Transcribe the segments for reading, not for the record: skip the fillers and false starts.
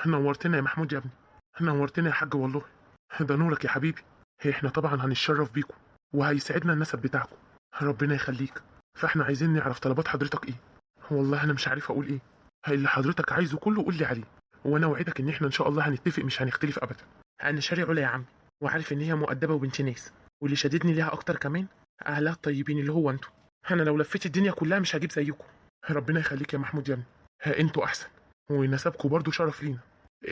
نورتنا يا محمود يا ابني. نورتنا يا حاج والله. ده نورك يا حبيبي. احنا طبعا هنتشرف بيكم وهيسعدنا النسب بتاعكم. ربنا يخليك. فاحنا عايزين نعرف طلبات حضرتك ايه. والله انا مش عارف اقول ايه. اللي حضرتك عايزه كله قول لي عليه، وانا اوعدك ان احنا ان شاء الله هنتفق مش هنختلف ابدا. انا شاري علا يا عم، وعارف ان هي مؤدبه وبنت ناس، واللي شددني ليها اكتر كمان اهلها الطيبين اللي هو انتوا. انا لو لفيت الدنيا كلها مش هجيب زيكم. ربنا يخليك يا محمود يا ابني. انتوا احسن، ونسبكم برضو شرف لينا.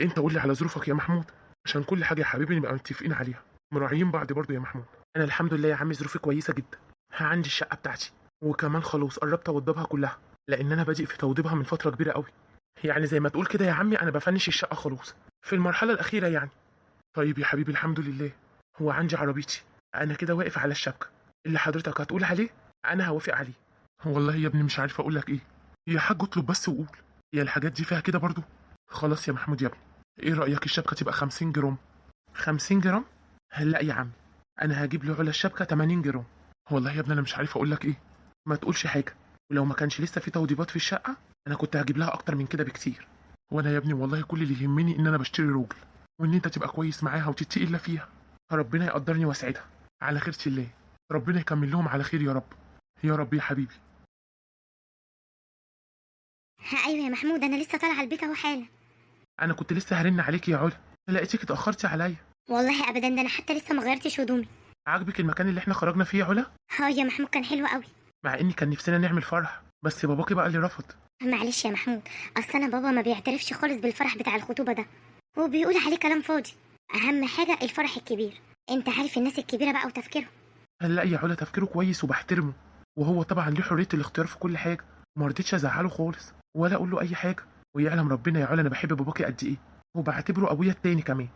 انت قول لي على ظروفك يا محمود، عشان كل حاجه يا حبيبي نبقى متفقين عليها، مراعيين بعض برضو يا محمود. انا الحمد لله يا عمي ظروفي كويسه جدا. عندي الشقه بتاعتي، وكمان خلاص قربت اوضبها كلها، لان انا بادئ في توضيبها من فتره كبيره قوي. يعني زي ما تقول كده يا عمي انا بفنش الشقه خلاص، في المرحله الاخيره يعني. طيب يا حبيبي الحمد لله. هو عندي عربيتي، انا كده واقف على الشبكه. اللي حضرتك هتقول عليه انا هوافق عليه. والله يا ابني مش عارف اقول لك ايه. يا حاج اطلب بس وقول. هي الحاجات دي فيها كده برضو. خلاص يا محمود يا ابني، ايه رايك الشبكه تبقى 50 جرام؟ 50 جرام؟ لا يا عم، انا هجيب له على الشبكه 80 جرام. والله يا ابني انا مش عارف اقول لك ايه. ما تقولش حاجه، ولو ما كانش لسه في توضيبات في الشقه انا كنت هجيب لها اكتر من كده بكتير. وانا يا ابني والله كل اللي يهمني ان انا بشتري راجل، وان انت تبقى كويس معاها وتتقي الا فيها. ربنا يقدرني واسعدها على خيرة الله. ربنا يكمل لهم على خير يا رب. يا رب يا حبيبي. ايوه يا محمود، انا لسه طالعه البيت اهو حالا. انا كنت لسه هرن عليك يا علا، لقيتك اتاخرتي عليا. والله ابدا، ده انا حتى لسه ما غيرتش هدومي. عاجبك المكان اللي احنا خرجنا فيه يا علا؟ اه يا محمود، كان حلو قوي. مع اني كان نفسنا نعمل فرح، بس باباكي بقى اللي رفض. معلش يا محمود، اصل انا بابا ما بيعترفش خالص بالفرح بتاع الخطوبه ده، وبيقول عليه كلام فاضي. اهم حاجه الفرح الكبير، انت عارف الناس الكبيره بقى وتفكيرهم. لا يا علا تفكيره كويس وبحترمه، وهو طبعا ليه حريه الاختيار في كل حاجه. ما رضيتش ازعله خالص ولا اقول له اي حاجه. ويعلم ربنا يا علا انا بحب باباكي قد ايه، وبعتبره ابويا التاني كمان.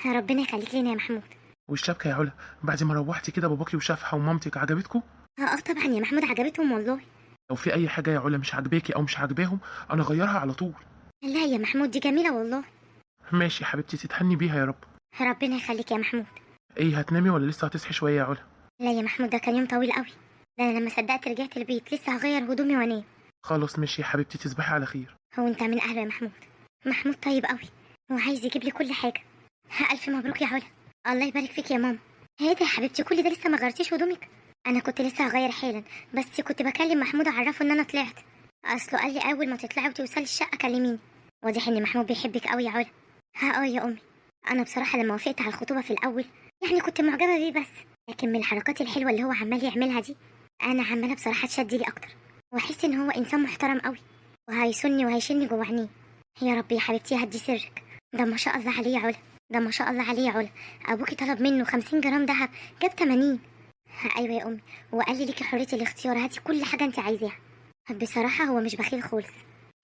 ربنا يخليك لنا يا محمود. والشبكه يا علا بعد ما روحتي كده باباكي وشافها ومامتك عجبتكم؟ اه طبعا يا محمود، عجبتهم والله. لو في اي حاجه يا علا مش عاجباكي او مش عاجباهم انا اغيرها على طول. لا يا محمود، دي جميله والله. ماشي يا حبيبتي، تتهني بيها يا رب. ربنا يخليك يا محمود. ايه هتنامي ولا لسه هتصحي شويه يا علا؟ لا يا محمود، ده كان يوم طويل قوي. ده انا لما صدقت رجعت البيت لسه هغير هدومي وانام. خلاص ماشي يا حبيبتي، تصبحي على خير. هو انت من اهله يا محمود؟ محمود طيب قوي، وعايز يجيب لي كل حاجه. الف مبروك يا علا. الله يبارك فيك يا ماما. ايه ده يا حبيبتي، كل ده لسه ما غيرتيش هدومك؟ انا كنت لسه هغير حالا، بس كنت بكلم محمود اعرفه ان انا طلعت. اصله قال لي اول ما تطلعي وتوصلي الشقه كلميني. واضح ان محمود بيحبك قوي يا علا. ها يا امي. انا بصراحه لما وافقت على الخطوبه في الاول يعني كنت معجبه بيه بس، لكن من الحركات الحلوه اللي هو عمال يعملها دي انا عماله بصراحه تشدي لي اكتر، واحس ان هو انسان محترم قوي، وهيسني وهيشيلني جوه عينيه. يا رب يا حبيبتي هدي سرك. ده ما شاء الله عليه يا علا، ده ما شاء الله عليه يا علا. ابوكي طلب منه 50 جرام دهب، جاب 80. ايوه يا امي، وقال لي ليكي حريه الاختيار، هاتي كل حاجه انت عايزاها. بصراحه هو مش بخيل خالص.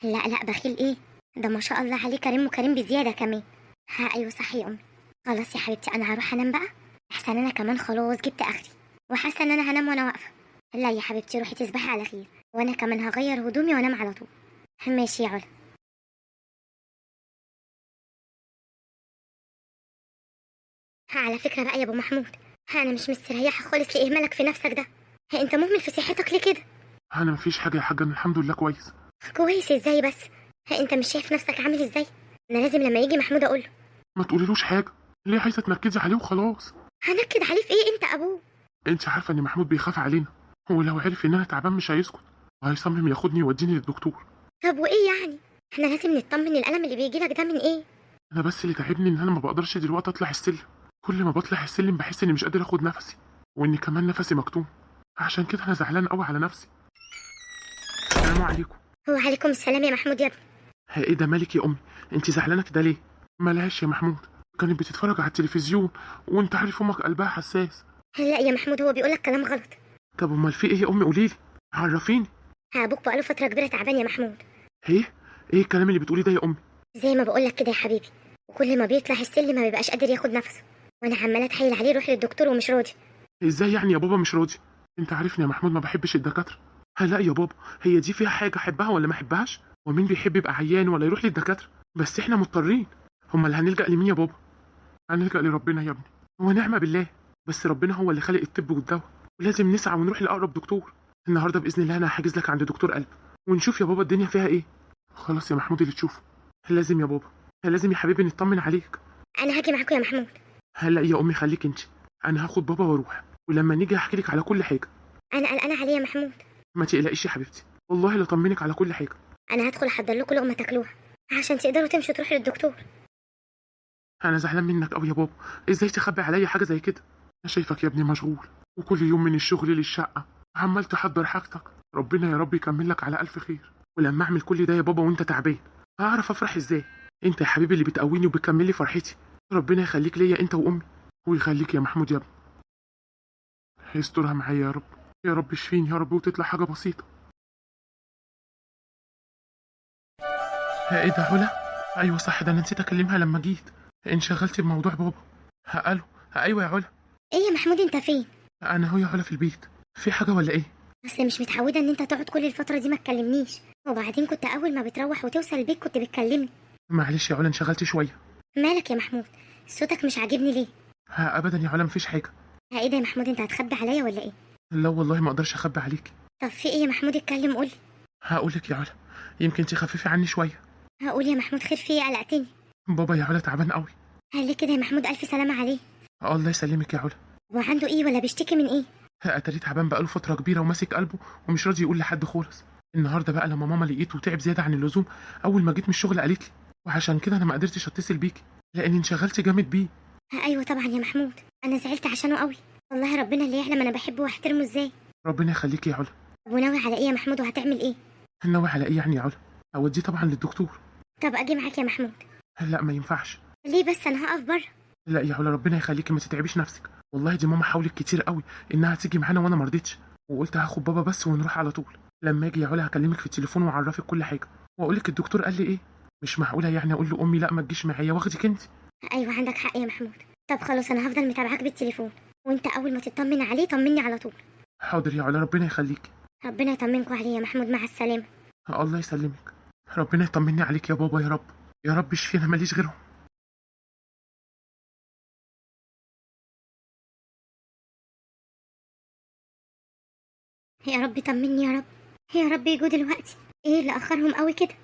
لا لا، بخيل ايه؟ ده ما شاء الله عليه كريم، وكريم بزياده كمان. ايوه صح يا امي. خلاص يا حبيبتي انا هروح انام بقى، احسن انا كمان خلاص جبت اخري، وحاسه ان انا هنام وانا واقفه. لا يا حبيبتي روحي تصبحي على خير، وانا كمان هغير هدومي وانام على طول. ماشي يا علا. على فكره بقى يا ابو محمود، انا مش مستريحه خالص لاهمالك في نفسك ده. انت مهمل في صحتك ليه كده؟ انا مفيش حاجه يا حاجه، انا الحمد لله كويس. كويس ازاي بس؟ انت مش شايف نفسك عامل ازاي؟ انا لازم لما يجي محمود اقول له. ما تقوليلوش حاجه، ليه عايزه تنكدي عليه وخلاص؟ هنكد عليه في ايه؟ انت ابوه. انت عارفه ان محمود بيخاف علينا، ولو عرف ان انا تعبان مش هيسكت، وهيصمم ياخدني يوديني للدكتور. طب وايه يعني؟ احنا لازم نطمن، الالم اللي بيجي لك ده من ايه؟ انا بس اللي تعبني ان انا ما بقدرش دلوقتي اطلع السلم. كل ما بطلع السلم بحس اني مش قادر اخد نفسي، واني كمان نفسي مكتوم. عشان كده انا زعلان قوي على نفسي. السلام عليكم. وعليكم السلام يا محمود يا ابني. ايه ده مالك يا امي؟ انت زعلانه كده ليه؟ ملهاش يا محمود، كانت بتتفرج على التلفزيون، وانت عارف امك قلبها حساس. لا يا محمود، هو بيقولك كلام غلط. طب امال في ايه يا امي؟ قوليلي، عرفيني. ابوك بقاله فتره كبيره تعبان يا محمود. ايه الكلام اللي بتقوليه ده يا امي؟ زي ما بقولك كده يا حبيبي، وكل ما بيطلع السلم ما بيبقاش قادر ياخد نفسه، وانا عماله اتحايل عليه يروح للدكتور ومش راضي. ازاي يعني يا بابا مش راضي؟ انت عارفني يا محمود ما بحبش الدكاتره. لا يا بابا، هي دي فيها حاجه احبها ولا ما احبهاش؟ ومين بيحب يبقى عيان ولا يروح للدكاتره؟ بس احنا مضطرين. امال هنلجأ لمين يا بابا؟ هنلجأ لربنا يا ابني، ونعم بالله. بس ربنا هو اللي خلق الطب والدواء، ولازم نسعى ونروح لاقرب دكتور. النهارده باذن الله انا هحجز لك عند دكتور قلب، ونشوف يا بابا الدنيا فيها ايه. خلاص يا محمود اللي تشوفه. لازم يا بابا، لازم يا حبيبي نطمن عليك. انا هاجي معاكم يا محمود. هلا يا امي خليك انت، انا هاخد بابا واروح، ولما نيجي هحكي لك على كل حاجه. انا قلقانه عليه يا محمود. ما تقلقيش يا حبيبتي، والله لطمنك على كل حاجه. انا هدخل احضر لكم لقمه تاكلوها عشان تقدروا تمشوا تروحوا للدكتور. انا زعلان منك قوي يا بابا، ازاي تخبي عليا حاجه زي كده؟ انا شايفك يا ابني مشغول، وكل يوم من الشغل للشقه عمال تحضر حاجتك. ربنا يا رب يكمل لك على الف خير. ولما اعمل كل ده يا بابا وانت تعبان، هعرف افرح ازاي؟ انت يا حبيبي اللي بتقويني وبتكمل لي فرحتي. ربنا يخليك ليا انت وامي، ويخليك يا محمود يا ابني. يسترها معايا يا رب، يا رب اشفيني يا رب وتطلع حاجه بسيطه. ايه ده علا؟ ايوه صح، ده انا نسيت اكلمها لما جيت، انشغلت بموضوع بابا. الو. ايوه يا علا. ايه يا محمود انت فين؟ انا هو يا علا في البيت، في حاجه ولا ايه؟ اصل مش متعوده ان انت تقعد كل الفتره دي ما تكلمنيش، وبعدين كنت اول ما بتروح وتوصل البيت كنت بتكلمني. معلش يا علا انشغلت شويه. مالك يا محمود؟ صوتك مش عاجبني ليه؟ ابدا يا علا مفيش حاجه. ايه ده يا محمود، انت هتخبي عليا ولا ايه؟ لا والله ما اقدرش اخبي عليكي. طب في ايه يا محمود؟ اتكلم قولي. هقولك يا علا، يمكن تخففي عني شويه. هقول يا محمود خير في ايه؟ قلقتني. بابا يا علا تعبان قوي. قال لي كده يا محمود؟ الف سلامه عليه. الله يسلمك يا علا. وعنده ايه ولا بيشتكي من ايه؟ اتاري تعبان بقاله فتره كبيره وماسك قلبه ومش راضي يقول لحد خالص. النهارده بقى لما ماما لقيته تعب زياده عن اللزوم، اول ما جيت من الشغل قالت لي، وعشان كده انا ما قدرتش اتصل بيكي لاني انشغلت جامد بيه. ايوه طبعا يا محمود، انا زعلت عشانه قوي. والله ربنا اللي يعلم انا بحبه واحترمه ازاي. ربنا يخليكي يا علا. طب وناوي على ايه يا محمود وهتعمل ايه؟ ناوي على ايه يعني يا علا؟ اوديه طبعا للدكتور. طب اجي معاك يا محمود؟ لا ما ينفعش. ليه بس؟ انا هقف بره. لا يا علا ربنا يخليكي ما تتعبيش نفسك، والله دي ماما حاولت كتير قوي انها تيجي معانا وانا ما رضيتش، وقلت هاخد بابا بس ونروح على طول. لما اجي يا علا هكلمك في التليفون واعرفك كل حاجه، واقول لك الدكتور قال لي ايه. مش معقوله يعني اقول له امي لا ما تجيش معايا واخدك انت. ايوه عندك حق يا محمود. طب خلاص انا هفضل متابعاك بالتليفون، وانت اول ما تطمن عليه طمني على طول. حاضر يا علا ربنا يخليكي. ربنا يطمنكوا عليه يا محمود، مع السلامه. الله يسلمك. ربنا يطمني عليك يا بابا يا رب، يا رب اشفي انا ماليش غيرهم. يا رب طمني يا رب. يا رب يجوا دلوقتي. ايه اللي اخرهم قوي كده؟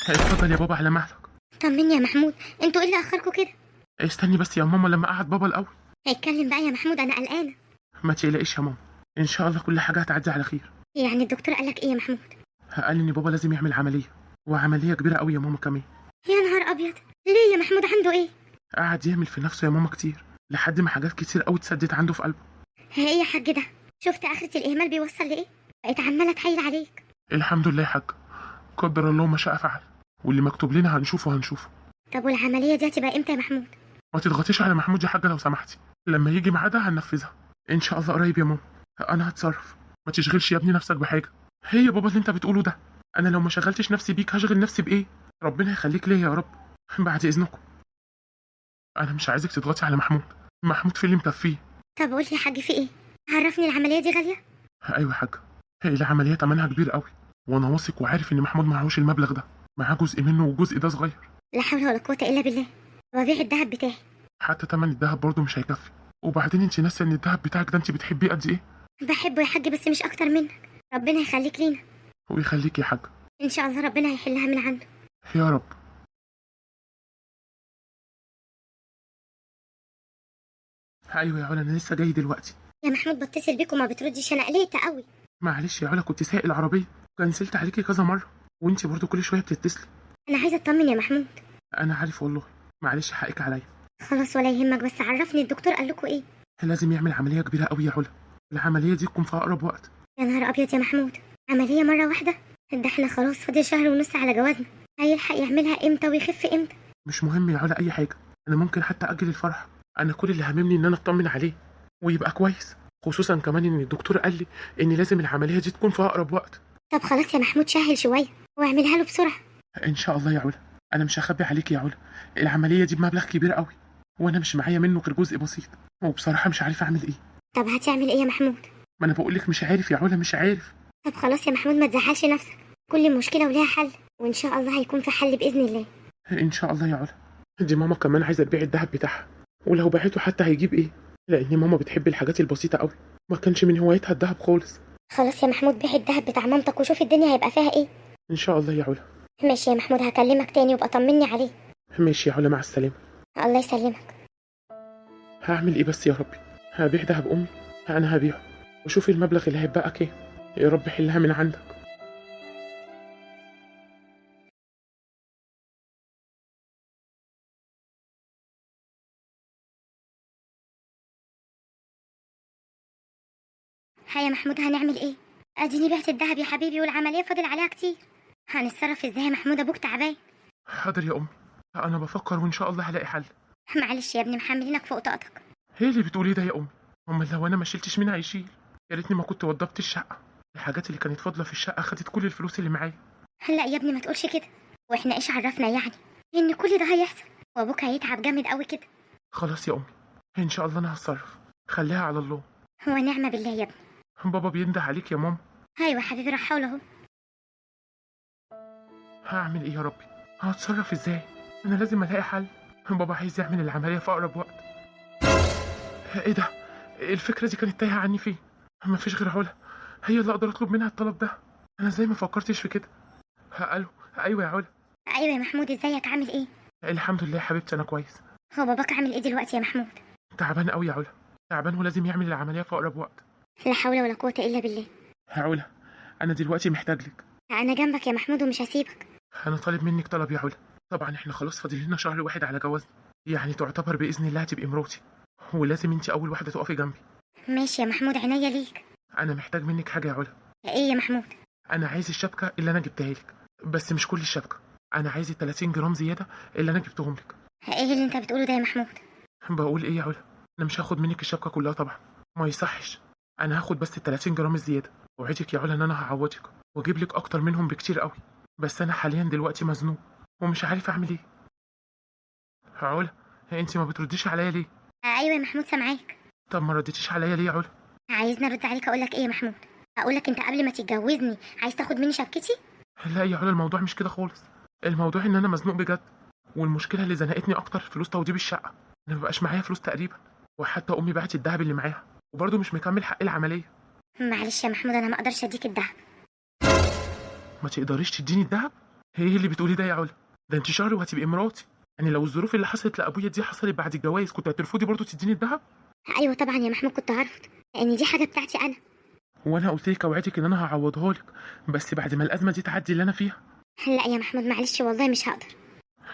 اتفضل يا بابا على مهلك. طمني يا محمود، انتوا ايه اللي اخركوا كده؟ استني بس يا ماما لما قعد بابا الاول. اتكلم بقى يا محمود، انا قلقانه. ما تقلقيش يا ماما، ان شاء الله كل حاجه هتعدي على خير. يعني الدكتور قالك ايه يا محمود؟ قال ان بابا لازم يعمل عمليه، وعمليه كبيره قوي يا ماما كمان. يا نهار ابيض، ليه يا محمود؟ عنده ايه؟ قعد يعمل في نفسه يا ماما كتير لحد ما حاجات كتير قوي اتسدت عنده في قلبه. ايه يا حاج ده؟ شفت اخرة الاهمال بيوصل لايه؟ بقيت عماله اتحايل عليك. الحمد لله يا حاج، قدر الله ما شاء فعل، واللي مكتوب لنا هنشوفه. طب والعمليه دي هتبقى امتى يا محمود؟ ما تضغطيش على محمود يا حاجه لو سمحتي، لما يجي ميعادها هننفذها ان شاء الله قريب يا ماما. انا هتصرف، ما تشغلش يا ابني نفسك بحاجه. هي بابا اللي انت بتقوله ده، انا لو ما شغلتش نفسي بيك هشغل نفسي بايه؟ ربنا يخليك ليا يا رب. بعد اذنكم، انا مش عايزك تضغطي على محمود. محمود في اللي مكفيه. طب قول لي يا حاج في ايه؟ عرفني، العمليه دي غاليه؟ ايوه يا حاج، هي العمليه تمنها كبير قوي، وانا واثق وعارف ان محمود معهوش المبلغ ده، معاه جزء منه والجزء ده صغير. لا حول ولا قوه الا بالله. وابيع الذهب بتاعي. حتى تمن الذهب برضه مش هيكفي، وبعدين انت ناسيه ان الذهب بتاعك ده انت بتحبيه قد ايه. بحبه يا حاج بس مش اكتر منك. ربنا يخليك لينا. ويخليك يا حاج. ان شاء الله ربنا هيحلها من عنده. يا رب. ايوه يا علا انا لسه جاي دلوقتي. يا محمود بتصل بيك وما بتردش، انا قلقت قوي. معلش يا علا كنت سايق العربيه، كنسلت عليكي كذا مره، وانت برضه كل شويه بتتصلي. انا عايزه اطمن يا محمود. انا عارف والله، معلش حقك عليا. خلاص ولا يهمك، بس عرفني الدكتور قال لكم ايه؟ لازم يعمل عمليه كبيره قوي يا علا، العمليه دي تكون في اقرب وقت. يا نهار ابيض يا محمود، عمليه مره واحده؟ ده احنا خلاص فاضل شهر ونص على جوازنا. هيلحق يعملها امتى ويخف امتى؟ مش مهم يا علا اي حاجه، انا ممكن حتى اجل الفرح. انا كل اللي هاممني ان انا اطمن عليه ويبقى كويس، خصوصا كمان ان الدكتور قال لي ان لازم العمليه دي تكون في اقرب وقت. طب خلاص يا محمود سهل شويه واعملها له بسرعه. ان شاء الله يا علا، انا مش هخبي عليك يا علا، العمليه دي بمبلغ كبير قوي، وانا مش معايا منه غير جزء بسيط، وبصراحه مش عارف اعمل ايه. طب هتعمل ايه يا محمود؟ ما انا بقول لك مش عارف يا علا، مش عارف. طب خلاص يا محمود ما تزعلش نفسك، كل مشكله وليها حل، وان شاء الله هيكون في حل باذن الله. ان شاء الله يا علا. دي ماما كمان عايزه تبيع الذهب بتاعها، ولو باعته حتى هيجيب ايه، لان ماما بتحب الحاجات البسيطه قوي، ما كانش من هوايتها الذهب خالص. خلاص يا محمود بيع الذهب بتاع مامتك وشوف الدنيا هيبقى فيها ايه. ان شاء الله يا علا. ماشي يا محمود، هكلمك تاني وابقى طمني عليه. ماشي يا علا، مع السلامه. الله يسلمك. هعمل ايه بس يا ربي؟ هبيع دهب امي؟ انا هبيعه وشوف المبلغ اللي هيبقى ايه. يا رب حلها من عندك. ها يا محمود، هنعمل ايه؟ اديني بعت الذهب يا حبيبي، والعمليه فاضل عليها كتير. هنتصرف ازاي يا محمود؟ ابوك تعبان. حاضر يا امي، انا بفكر وان شاء الله هلاقي حل. معلش يا ابني، محملينك فوق طاقتك. هي اللي بتقولي ده يا امي؟ امال لو انا ما شلتش مين هيشيل؟ يا ريتني ما كنت وضبت الشقه. الحاجات اللي كانت فاضله في الشقه خدت كل الفلوس اللي معايا. لا يا ابني، ما تقولش كده. واحنا ايش عرفنا يعني ان كل ده هيحصل؟ وابوك هيتعب جامد قوي كده. خلاص يا امي، ان شاء الله انا هتصرف. خليها على الله. هو نعمه بالله يا ابني. بابا بينده عليك يا ماما. ايوه حبيبي، راح حول اهو. هعمل ايه يا ربي؟ هتصرف ازاي؟ انا لازم الاقي حل. بابا عايز يعمل العمليه في اقرب وقت. ايه ده؟ الفكره دي كانت تايهه عني فين؟ مفيش غير علا، هي اللي اقدر اطلب منها الطلب ده. انا ازاي ما فكرتش في كده؟ الو. ايوه يا علا. ايوه يا محمود، ازيك؟ عامل ايه؟ الحمد لله يا حبيبتي، انا كويس. هو باباك عامل ايه دلوقتي يا محمود؟ تعبان قوي يا علا، تعبان ولازم يعمل العمليه في اقرب وقت. لا حول ولا قوه الا بالله. يا علا، انا دلوقتي محتاج لك. انا جنبك يا محمود ومش هسيبك. انا طالب منك طلب يا علا. طبعا احنا خلاص فاضل لنا شهر واحد على جوازنا، يعني تعتبر باذن الله هتبقي مراتي، ولازم انت اول واحده تقفي جنبي. ماشي يا محمود، عينيا ليك. انا محتاج منك حاجه يا علا. ايه يا محمود؟ انا عايز الشبكه اللي انا جبتها لك، بس مش كل الشبكه. انا عايز ال 30 جرام زياده اللي انا جبتهم لك. ايه اللي انت بتقوله ده يا محمود؟ بقول ايه يا علا؟ انا مش هاخد منك الشبكه كلها طبعا، ما يصحش. انا هاخد بس ال 30 جرام الزياده. اوعدك يا علا ان انا هعوضك واجيب لك اكتر منهم بكتير قوي. بس انا حاليا دلوقتي مزنوق ومش عارف اعمل ايه. علا، انت ما بترديش عليا ليه؟ ايوه يا محمود، سامعاك. طب ما رديتيش عليا ليه يا علا؟ عايزني ارد عليك؟ اقول لك ايه يا محمود؟ اقول لك انت قبل ما تتجوزني عايز تاخد مني شبكتي؟ لا يا علا، الموضوع مش كده خالص. الموضوع ان انا مزنوق بجد، والمشكله اللي زنقتني اكتر فلوس توضيب الشقه. انا مبقاش معايا فلوس تقريبا، وحتى امي باعت الدهب اللي معاها، وبرضه مش مكمل حق العمليه. معلش يا محمود، انا ما اقدرش اديك الدهب. ما تقدريش تديني الدهب؟ هي اللي بتقولي ده يا علا؟ ده انت شهر وهتبقي مراتي. يعني لو الظروف اللي حصلت لابويا دي حصلت بعد الجواز كنت هترفضي برضه تديني الدهب؟ ايوه طبعا يا محمود، كنت هرفض لان دي حاجه بتاعتي انا. وانا قلت لك اوعدك ان انا هعوضها لك، بس بعد ما الازمه دي تعدي اللي انا فيها. لا يا محمود، معلش والله مش هقدر.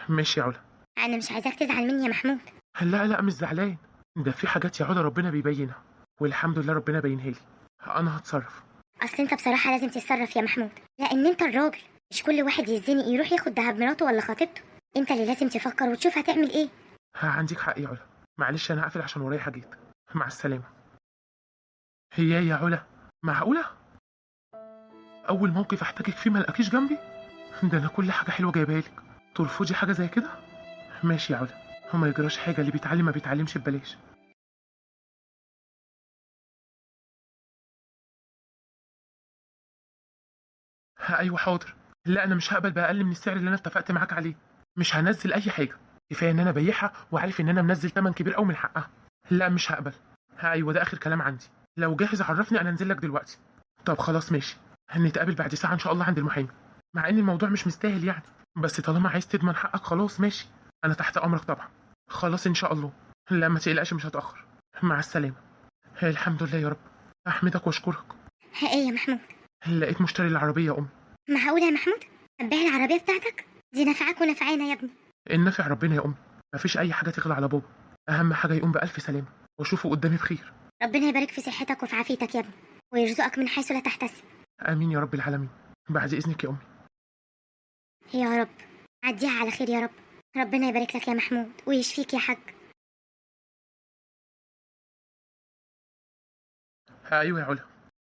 ماشي يا علا. انا مش عايزاك تزعل مني يا محمود. لا لا، مش زعلان. ده في حاجات يا علا ربنا بيبينها، والحمد لله ربنا بينها لي. انا هتصرف. اصل انت بصراحه لازم تتصرف يا محمود، لان انت الراجل. مش كل واحد يتزنق يروح ياخد دهب مراته ولا خطيبته. انت اللي لازم تفكر وتشوف هتعمل ايه. عندك حق يا علا، معلش انا هقفل عشان ورايا حاجات. مع السلامه. هي يا علا، معقوله اول موقف احتاجك فيه ما الاقيش جنبي؟ ده انا كل حاجه حلوه جايبها لك، ترفضي حاجه زي كده؟ ماشي يا علا، وما يجراش حاجه، اللي بيتعلم ما بيتعلمش ببلاش. ايوه حاضر. لا انا مش هقبل باقل من السعر اللي انا اتفقت معاك عليه. مش هنزل اي حاجه، كفايه ان انا بايعها وعارف ان انا منزل ثمن كبير قوي من حقها. لا مش هقبل. ايوه ده اخر كلام عندي. لو جاهز عرفني انا انزل لك دلوقتي. طب خلاص ماشي، هنتقابل بعد ساعه ان شاء الله عند المحامي. مع ان الموضوع مش مستاهل يعني، بس طالما عايز تضمن حقك خلاص ماشي. انا تحت امرك طبعا. خلاص ان شاء الله. لا ما تقلقش، مش هتاخر. مع السلامه. الحمد لله يا رب، احمدك واشكرك. ايه يا محمود؟ لقيت مشتري العربيه يا ام. معقوله يا محمود؟ هتبيع العربيه بتاعتك؟ دي نفعك ونفعانا يا ابني. النافع ربنا يا ام، مفيش اي حاجه تغلى على بابا. اهم حاجه يقوم بالف سلامه واشوفه قدامي بخير. ربنا يبارك في صحتك وفي عافيتك يا ابني، ويرزقك من حيث لا تحتسب. امين يا رب العالمين. بعد اذنك يا امي. يا رب. عديها على خير يا رب. ربنا يبارك لك يا محمود ويشفيك يا حاج. ايوه يا علا.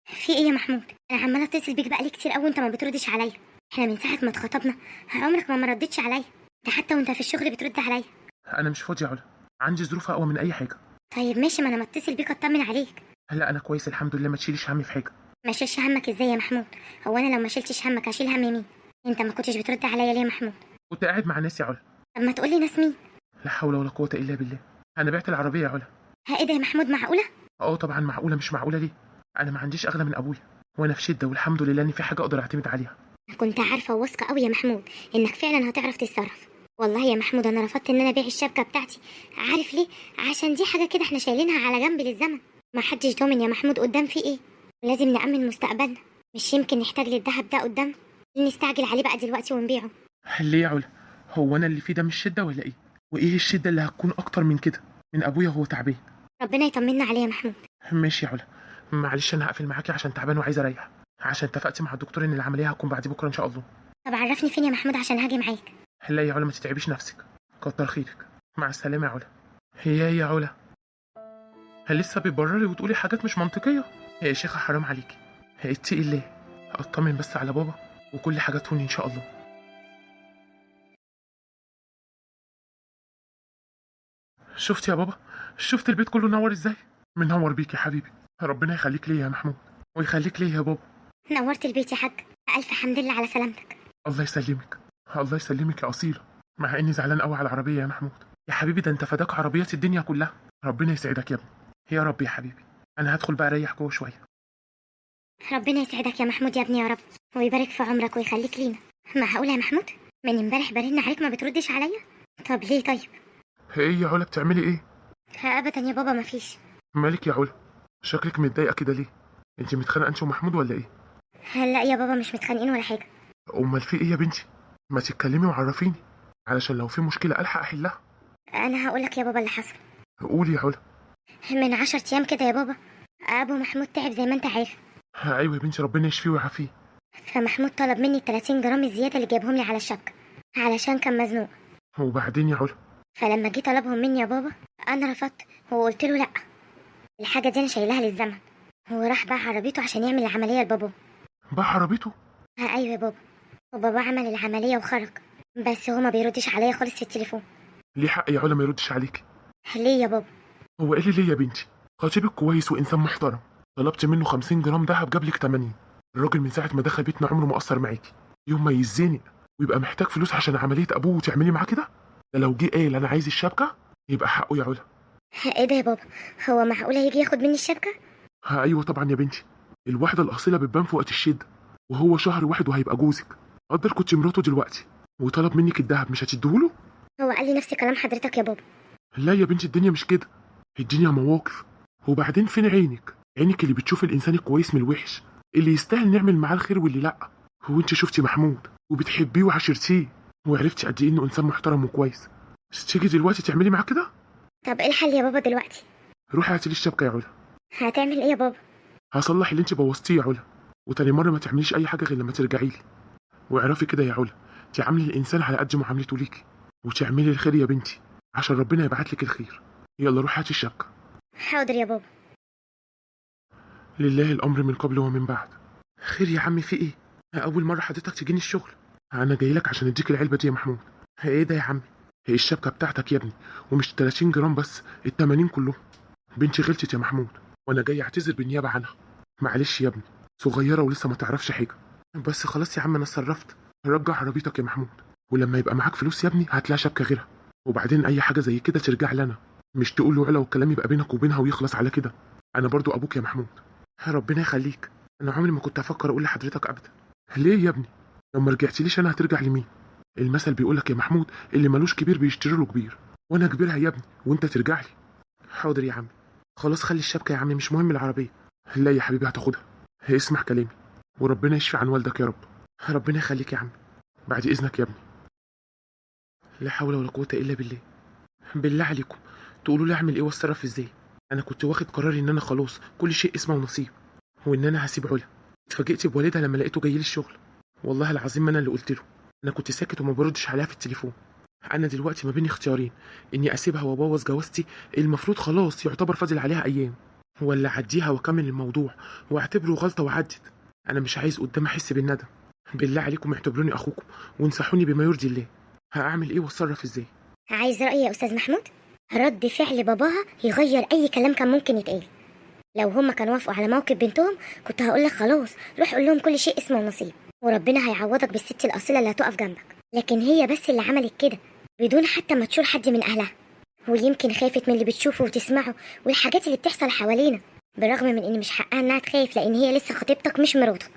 في ايه يا محمود؟ انا عماله اتصل بيك بقالي كتير قوي وانت ما بتردش عليا. احنا من ساعه ما اتخطبنا عمرك ما ردتش عليا. ده حتى وانت في الشغل بترد عليا. انا مش فاضي يا علا، عندي ظروف اقوى من اي حاجه. طيب ماشي، ما انا متصل بيك اطمن عليك. لا انا كويس الحمد لله، ما تشيليش همي في حاجه. ما شيلش همك ازاي يا محمود؟ هو انا لو ما شلتش همك هشيل هم مين؟ انت ما كنتش بترد عليا ليه يا محمود؟ كنت قاعد مع ناس يا علا. طب ما تقولي ناس مين؟ لا حول ولا قوه الا بالله. انا بعت العربيه يا علا. ها ايه ده يا محمود؟ معقوله؟ اه طبعا معقوله، مش معقوله ليه؟ انا ما عنديش اغلى من ابويا، وانا في شده والحمد لله ان في حاجه اقدر اعتمد عليها. كنت عارفة وواثقة قوي يا محمود إنك فعلا هتعرف تتصرف. والله يا محمود أنا رفضت إن أنا أبيع الشبكة بتاعتي. عارف ليه؟ عشان دي حاجة كده إحنا شايلينها على جنب للزمن. ما حدش ضامن يا محمود قدام في إيه. لازم نأمن مستقبلنا. مش يمكن نحتاج للذهب ده قدام. نستعجل عليه بقى دلوقتي ونبيعه. ليه يا علا؟ هو انا اللي فيه ده مش شده ولا ايه؟ وايه الشده اللي هتكون اكتر من كده من ابويا وهو تعبان؟ ربنا يطمنا عليه يا محمود. ماشي يا علا، معلش انا هقفل معاكي عشان تعبان وعايز اريح، عشان اتفقت مع الدكتور ان العمليه هتكون بعد بكره ان شاء الله. طب عرفني فين يا محمود عشان هاجي معاك. لا يا علا ما تتعبيش نفسك، كتر خيرك. مع السلامه يا علا. هي يا علا هل لسه بتبرري وتقولي حاجات مش منطقيه؟ يا شيخه حرام عليكي، اتقي الله. اطمن بس على بابا وكل حاجه تهون ان شاء الله. شفت يا بابا؟ شفت البيت كله نور ازاي؟ منور بيك يا حبيبي. ربنا يخليك ليا يا محمود ويخليك ليا يا بابا. نورت البيت يا حاج. ألف حمد لله على سلامتك. الله يسلمك، الله يسلمك يا اصيله. مع اني زعلان قوي على العربيه يا محمود. يا حبيبي ده انت فداك عربيات الدنيا كلها. ربنا يسعدك يا ابني. يا رب يا حبيبي. انا هدخل بقى اريح جوه شويه. ربنا يسعدك يا محمود يا ابني يا رب، ويبارك في عمرك ويخليك لينا. معقولة يا محمود؟ من امبارح برن عليك ما بتردش عليا؟ طب ليه طيب؟ ايه يا علا بتعملي ايه؟ ابدا يا بابا مفيش. مالك يا علا؟ شكلك متضايقه كده ليه؟ انت متخانقه انت ومحمود ولا ايه؟ لا يا بابا مش متخانقين ولا حاجة. امال في ايه يا بنتي؟ ما تتكلمي وعرفيني علشان لو في مشكله الحق احلها. انا هقولك يا بابا اللي حصل. قولي يا علا. من 10 ايام كده يا بابا ابو محمود تعب زي ما انت عارف. ايوه يا بنتي ربنا يشفيه ويعافيه. فمحمود طلب مني 30 جرام الزيادة اللي جايبهم لي على الشبكة علشان كان مزنوق. وبعدين يا علا؟ فلما جه طلبهم مني يا بابا انا رفضت وقلت له لا، الحاجة دي انا شايلها للزمن. هو راح باع عربيته عشان يعمل العملية لبابا. باع عربيته؟ ايوه يا بابا. وبابا عمل العملية وخرج، بس هو ما بيردش عليا خالص في التليفون. ليه حق يا علا ما يردش عليكي؟ ليه يا بابا؟ هو ايه اللي ليه يا بنتي؟ خطيبك كويس وانسان محترم، طلبت منه 50 جرام دهب جابلك 80. الراجل من ساعه ما دخل بيتنا عمره ما قصر معاكي. يوم ما يزنق ويبقى محتاج فلوس عشان عمليه ابوه وتعملي معاه كده؟ ده لو جه قال انا عايز الشبكه يبقى حقه يا علا. ايه ده يا بابا؟ هو معقولة يجي ياخد مني الشبكة؟ ايوه طبعا يا بنتي. الواحده الاصيله بتبان في وقت الشده، وهو شهر واحد وهيبقى جوزك. قدر كنت مراته دلوقتي وطلب منك الدهب مش هتديهوله؟ هو قال لي نفس كلام حضرتك يا بابا. لا يا بنتي الدنيا مش كده، الدنيا مواقف. وبعدين فين عينك؟ عينك اللي بتشوف الانسان الكويس من الوحش، اللي يستاهل نعمل معاه الخير واللي لا. هو انت شفتي محمود وبتحبيه وعاشرتيه وعرفتي قد ايه انه انسان محترم وكويس، تيجي دلوقتي تعملي معاه كده؟ طب ايه الحل يا بابا دلوقتي؟ روحي هاتي لي الشبكه يا علا. هتعمل ايه يا بابا؟ هصلح اللي انت بوظتيه يا علا، وتاني مره ما تعمليش اي حاجه غير لما ترجعي لي. واعرفي كده يا علا، تعاملي الانسان على قد معاملته ليكي، وتعملي الخير يا بنتي عشان ربنا يبعت لك الخير. يلا روحي هاتي الشبكه. حاضر يا بابا. لله الامر من قبل ومن بعد. خير يا عمي في ايه؟ اول مره حضرتك تجيني الشغل. انا جاي لك عشان اديك العلبه دي يا محمود. ايه ده يا عمي؟ هي الشبكه بتاعتك يا ابني، ومش 30 جرام بس، ال 80 كلهم. بنتي غلطت يا محمود وانا جاي اعتذر بالنيابه عنها. معلش يا ابني، صغيره ولسه ما تعرفش حاجه. بس خلاص يا عم انا اتصرفت. رجع عربيتك يا محمود، ولما يبقى معاك فلوس يا ابني هات لها شبكه غيرها. وبعدين اي حاجه زي كده ترجع لنا، مش تقول له علا والكلام يبقى بينك وبينها ويخلص على كده. انا برضو ابوك يا محمود. ربنا يخليك. انا عمري ما كنت افكر اقول لحضرتك ابدا. ليه يا ابني؟ لو ما رجعتليش انا هترجع لمين؟ المثل بيقولك يا محمود اللي ملوش كبير بيشتري له كبير، وانا كبيرها يا ابني وانت ترجع لي. حاضر يا عم. خلاص خلي الشبكه يا عم، مش مهم العربيه. لا يا حبيبي هتاخدها. اسمع كلامي وربنا يشفي عن والدك يا رب. ربنا يخليك يا عم. بعد اذنك يا ابني. لا حول ولا قوه الا بالله. بالله عليكم تقولوا لي اعمل ايه واتصرف ازاي؟ انا كنت واخد قراري ان انا خلاص كل شيء اسمه ونصيب، وان انا هسيب علا. اتفاجئت بوالدها لما لقيته جاي لي الشغل. والله العظيم ما انا اللي قلت له. انا كنت ساكت وما بردش عليها في التليفون. انا دلوقتي ما بين اختيارين، اني اسيبها وابوظ جوازتي المفروض خلاص يعتبر فاضل عليها ايام، ولا اعديها واكمل الموضوع واعتبره غلطه وعدت. انا مش عايز قدام احس بالندم. بالله عليكم اعتبروني اخوكم وانصحوني بما يرضي الله. هاعمل ايه واتصرف ازاي؟ عايز رأيي يا أستاذ محمود؟ رد فعل باباها يغير أي كلام كان ممكن يتقال. لو هما كانوا وافقوا على موقف بنتهم كنت هقولك خلاص روح قول لهم كل شيء اسمه نصيب، وربنا هيعوضك بالست الأصيلة اللي هتقف جنبك. لكن هي بس اللي عملت كده بدون حتى ما تشور حد من أهلها، ويمكن خافت من اللي بتشوفه وتسمعه والحاجات اللي بتحصل حوالينا، بالرغم من إن مش حقها إنها تخاف لأن هي لسه خطيبتك مش مراتك.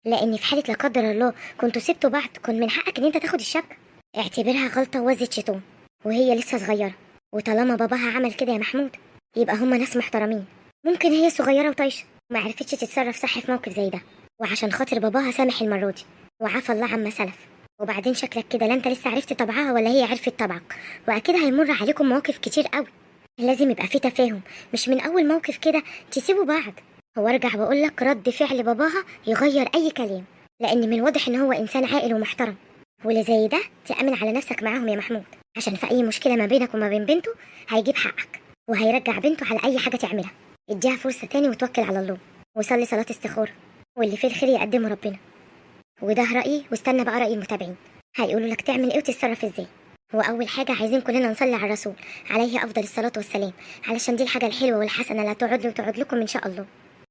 لان في حاله لا قدر الله كنتوا سبتوا بعض كان من حقك ان انت تاخد الشبكه. اعتبرها غلطه وزت شيطان، وهي لسه صغيره، وطالما باباها عمل كده يا محمود يبقى هما ناس محترمين. ممكن هي صغيره وطايشه وما عرفتش تتصرف صح في موقف زي ده، وعشان خاطر باباها سامح المره دي وعفى الله عما سلف. وبعدين شكلك كده لا انت لسه عرفت طبعها ولا هي عرفت طبعك، واكيد هيمر عليكم مواقف كتير قوي. لازم يبقى في تفاهم، مش من اول موقف كده تسيبوا بعض. هو ارجع بقول لك رد فعل باباها يغير اي كلام، لان من الواضح ان هو انسان عاقل ومحترم. واللي زي ده تأمن على نفسك معاهم يا محمود، عشان في اي مشكله ما بينك وما بين بنته هيجيب حقك وهيرجع بنته على اي حاجه تعملها. اديها فرصه تاني وتوكل على الله وصلي صلاه استخاره، واللي فيه الخير يقدمه ربنا. وده رأيي، واستنى بقى رأي المتابعين هيقولوا لك تعمل ايه وتتصرف ازاي. هو اول حاجه عايزين كلنا نصلي على الرسول عليه افضل الصلاه والسلام، علشان دي الحاجه الحلوه والحسنه اللي هتقعد لي وتقعد لكم ان شاء الله.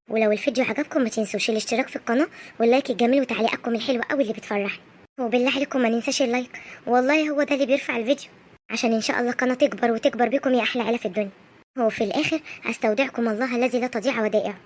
ولو الفيديو عجبكم ما تنسوش الاشتراك في القناه واللايك الجميل وتعليقاتكم الحلوه قوي اللي بتفرحني. وبالله عليكم ما ننساش اللايك، والله هو ده اللي بيرفع الفيديو، عشان ان شاء الله القناه تكبر وتكبر بكم يا احلى عيله في الدنيا. وفي الاخر استودعكم الله الذي لا تضيع ودائعه.